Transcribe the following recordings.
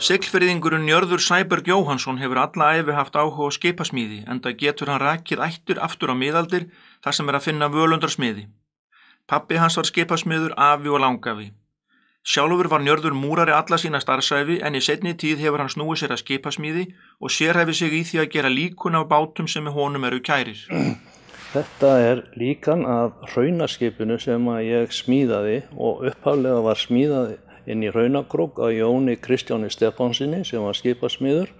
Siglfirðingurinn Njörður Sæberg Jóhannsson hefur alla ævi haft áhuga á skipasmíði, enda getur hann rakið ættir aftur á miðaldir þar sem að finna völundarsmiði. Pabbi hans var skipasmiður, afi og langafi. Sjálfur var Njörður múrari alla sína starfsævi en í seinni tíð hefur hann snúið sér að skipasmíði og sérhæfir sig í því að gera líkun af bátum sem með honum eru kærir. Þetta líkan af hraunarskipinu sem að ég smíðaði og upphaflega var smíðað inn í Hraunakrók á Jóni Kristjáni Stefánsinni sem var skipasmiður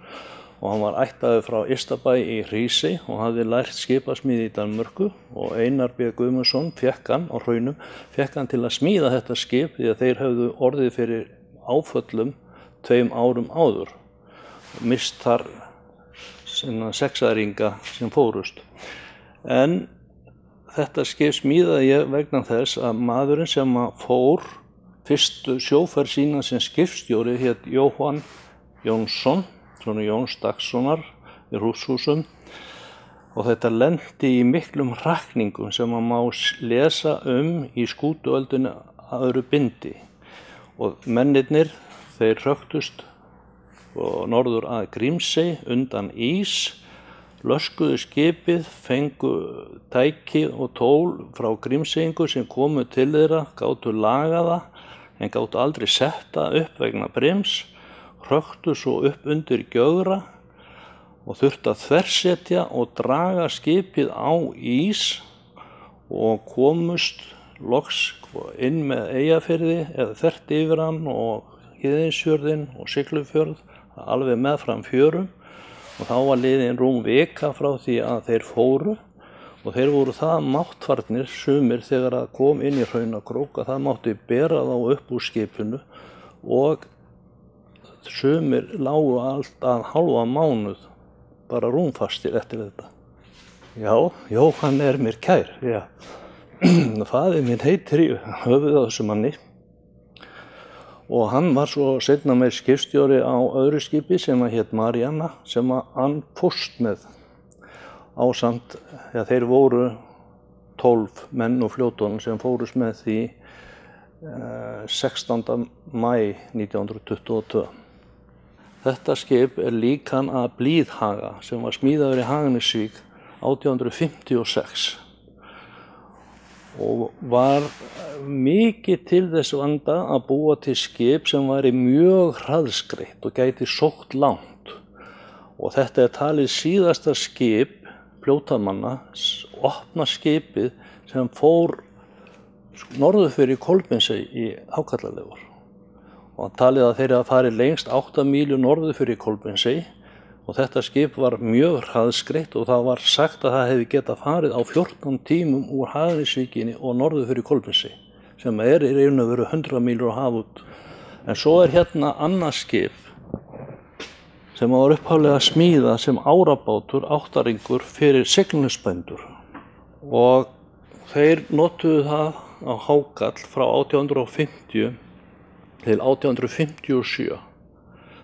og hann var ættaður frá Ystabæ í Hrísey og hafði lært skipasmíði í Danmörku og Einar B. Guðmundsson fékk hann á Hraunum, fékk hann til að smíða þetta skip því að þeir höfðu orðið fyrir áföllum 2 árum áður og mist þar 6 sem fórust. En þetta skip smíðaði ég vegna þess að maðurinn sem fór fyrstu sjóferð sína sem skipstjóri hét Jóhann Jónsson, svona Jóns Dagssonar í Rússhúsum og þetta lenti í miklum hrakningum sem má lesa í skútuöldinni að öðru bindi og mennirnir þeir hröktust norður að Grímsey undan ís, löskuðu skipið, fengu tæki og tól frá Grímseyingu sem komu til þeirra, gátu lagaða en gátu aldrei setta upp vegna brims, hröktu svo upp undir gjögra og þurftu að þversetja og draga skipið á ís og komust loks inn með Eyjafirði eða þvert yfir hann og Héðinsfjörðinn og Siglufjörð alveg meðfram fjörum og þá var liðin rúm vika frá því að þeir fóru og þeir voru það máttfarnir sumir þegar að kom inn í Hraunakrók að það mátti bera þá upp úr skipinu og sumir lágu allt að hálfa mánuð bara rúmfastir eftir þetta. Já, Jóhann mér kær, já. Faðir minn heitir í höfuð á þessu manni og hann var svo seinna meir skipstjóri á öðru skipi sem hét Maríanna sem hann fórst með ásamt, þeir voru 12 menn og fljótonum sem fórust með því 16. maí 1922. Þetta skip líkan af Blíðhaga sem var smíðaður í Haganesvík 1856 og var mikið til þess vanda að búa til skip sem væri mjög hraðskreitt og gæti sótt langt og þetta talið síðasta skip fljótamanna opna skipið sem fór norður fyrir Kolbeinsey í Hákallalegur og talið að þeir hafa farið lengst 8 mílur norður fyrir Kolbeinsey og þetta skip var mjög hraðskreitt og það var sagt að það hefði getað farið á 14 tímum úr Haganesvíkinni og norður fyrir Kolbeinsey sem í raun og veru 100 mílur á haf út. En svo hérna annað skip sem var upphaflega smíðað sem árabátur, áttaringur fyrir siglingarsbændur og þeir notuðu það á hágall frá 1850 til 1857.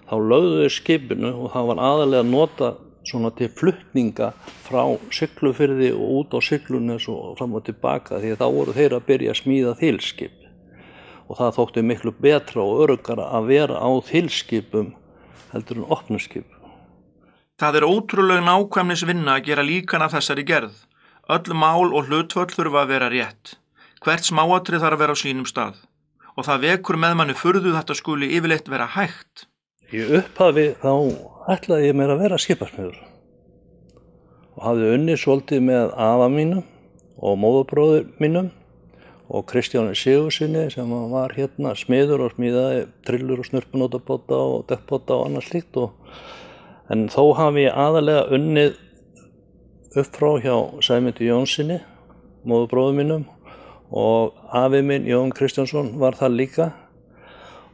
Þá lögðu þeir skipinu og það var aðalega notað svona til flutninga frá Siglufirði og út á Siglunes og fram og tilbaka því þá voru þeir að byrja að smíða þilskip og það þótti miklu betra og öruggara að vera á þilskipum heldur en opnum skip. Það ótrúleg nákvæmnisvinna að gera líkan af þessari gerð. Öll mál og hlutföll þurfa að vera rétt. Hvert smáatrið þarf að vera á sínum stað. Og það vekur með manni furðu þetta skuli yfirleitt vera hægt. Í upphafi þá ætlaði ég mér að vera skipasmiður. Og hafði unnið svolítið með afa mínum og móðurbróður mínum og Kristjáni Sigurðssyni sem var hérna smiður og smíðaði trillur og snurpunótabáta og dekkbáta og annað slíkt en þó hafi ég aðalega unnið upp frá hjá Sæmundi Jónsssyni, móðurbróður mínum og afi minn Jón Kristjánsson var það líka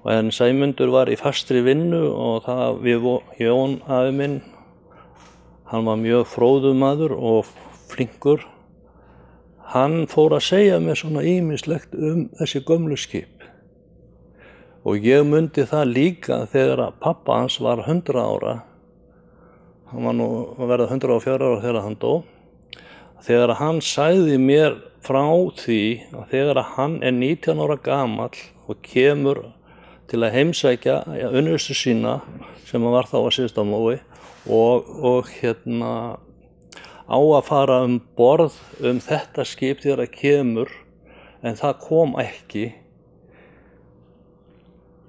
en Sæmundur var í fastri vinnu og Jón afi minn hann var mjög fróður maður og flinkur. Hann fór að segja mér svona ýmislegt þessi gömlu skip og ég mundi það líka þegar að pappa hans var 100 ára, hann var nú að verða 104 ára þegar hann dó, þegar hann sagði mér frá því að þegar hann 19 ára gamall og kemur til að heimsækja unnustu sína sem var þá að síðast á Mói og á að fara borð þetta skip þegar það kemur, en það kom ekki.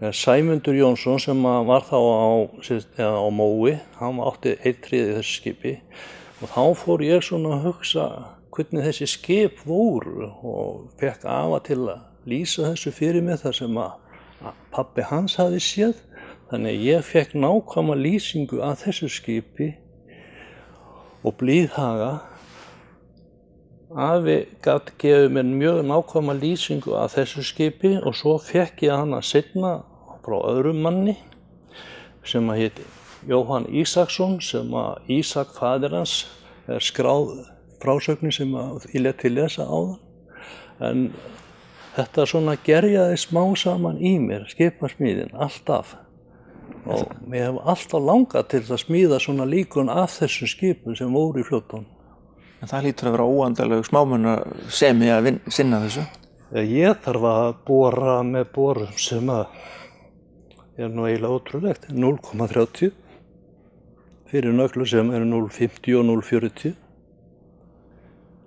Sæmundur Jónsson sem var þá á Mói, hann átti 1/3 í þessu skipi og þá fór ég svona að hugsa hvernig þessi skip voru og fekk afa til að lýsa þessu fyrir mig þar sem að pabbi hans hafði séð. Þannig að ég fekk nákvæma lýsingu af þessu skipi og Blíðhaga. Afi gat gefið mér mjög nákvæma lýsingu af þessu skipi og svo fekk ég hana seinna frá öðrum manni sem að héti Jóhann Ísaksson, sem að Ísak faðir hans skráð frásögnin sem ég lét til lesa áðan. En þetta svona gerjaði smá saman í mér, skipasmíðin, alltaf. Og mér hef alltaf langað til að smíða svona líkun af þessum skipum sem voru í fljótunum. En það hlýtur að vera óendanleg smámunasemi að sinna þessu? Ég þarf að bora með borum sem að nú eiginlega ótrúlegt, 0,30 fyrir nöglu sem eru 0,50 og 0,40.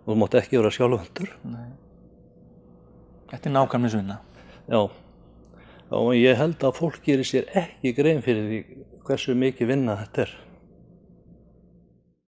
Og þú mátt ekki vera sjálfhentur. Nei. Þetta nákvæmnisvinna. Já. Og ég held að fólk gerir sér ekki grein fyrir því hversu mikið vinna þetta er.